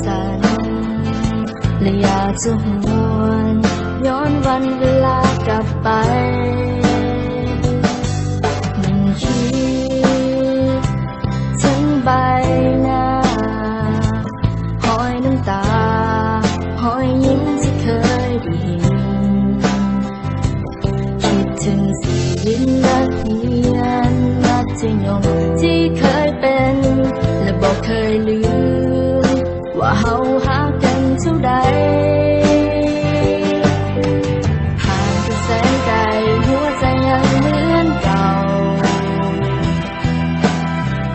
สั่นและอยากจะหวนย้อนวันเวลากลับไปมันคิดถึงใบหน้าหอยน้ำตาหอยยิ้มที่เคยได้เห็นคิดถึงสีลิ้นนักเรียนมัธยมที่เคยเป็นและบอกเคยลืมว่าเฮาหากันเท่าใดห่างกันแสนไกลหัวใจยังเหมือนเก่า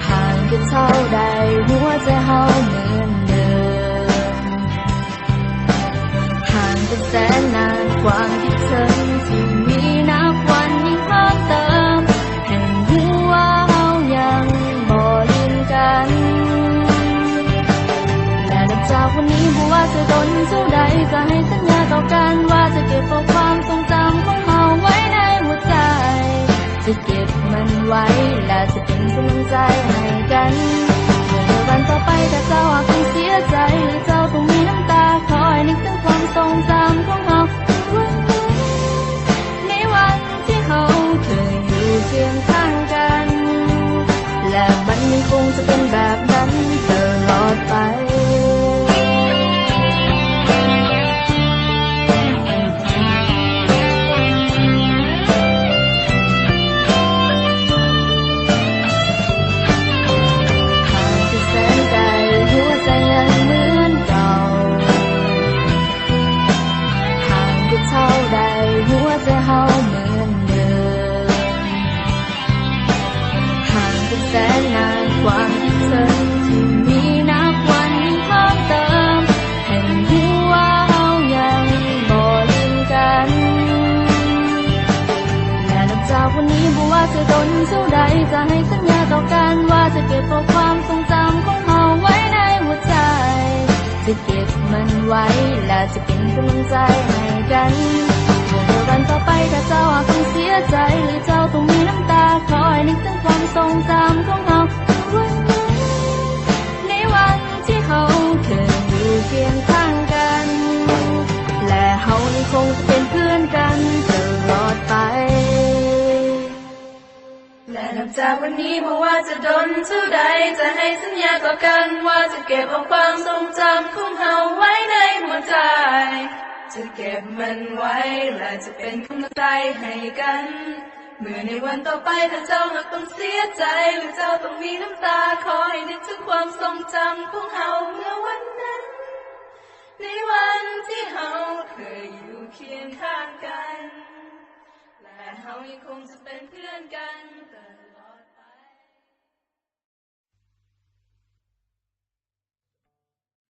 ห่างกันเท่าใดหัวใจเฮาเหมือนเดิมห่างกันแสนนานความคิดถึงที่มีนับวันยิ่งเพิ่มเติมเห็นรู้ว่าเฮายังบ่ลืมกันและนับจากวันนี้บ่ว่าจะโดนเท่าใดจะให้สัญญาต่อกันว่าจะเก็บเอาความทรงจำของเฮาไว้ในหัวใจจะเก็บมันไว้และจะเป็นกำลังใจให้กันเมื่อวันต่อไปถ้าเจ้าหากต้องเสียใจหรือเจ้าต้องมีน้ำตาคอยนึกถึงความทรงจำของเฮาในวันที่เฮาเคยอยู่เคียงข้างกันและมันยังคงจะเป็นแบบนั้นตลอดไปแสนนานความคิดถึงที่มีนับวันยิ่งเพิ่มเติมเห็นรู้ว่าเฮายังบ่ลืมกันและนับจากวันนี้บ่ว่าจะโดนเท่าใดจะให้สัญญาต่อกันว่าจะเก็บเอาความทรงจำของเฮาไว้ในหัวใจจะเก็บมันไว้และจะเป็นกำลังใจให้กันเมื่อวันต่อไปถ้าเจ้าหากต้องเสียใจหรือเจ้าต้องมีน้ำตาคอยนึกถึงความทรงจำของเฮาในวันที่เฮาเคยอยู่เคียงข้างกันและเฮายังคงจะเป็นเพื่อนกันตลอดไปและนับจากวันนี้บ่ว่าจะโดนเท่าใดจะให้สัญญาต่อกันว่าจะเก็บเอาความทรงจำของเฮาไว้ในหัวใจจะเก็บมันไว้และจะเป็นกำลังใจให้กันเมื่อในวันต่อไปถ้าเจ้าหากต้องเสียใจหรือเจ้าต้องมีน้ำตาขอให้นึกถึงความทรงจำของเฮาเมื่อวันนั้นในวันที่เฮาเคยอยู่เคียงข้างกันและเฮายังคงจะเป็นเพื่อนกัน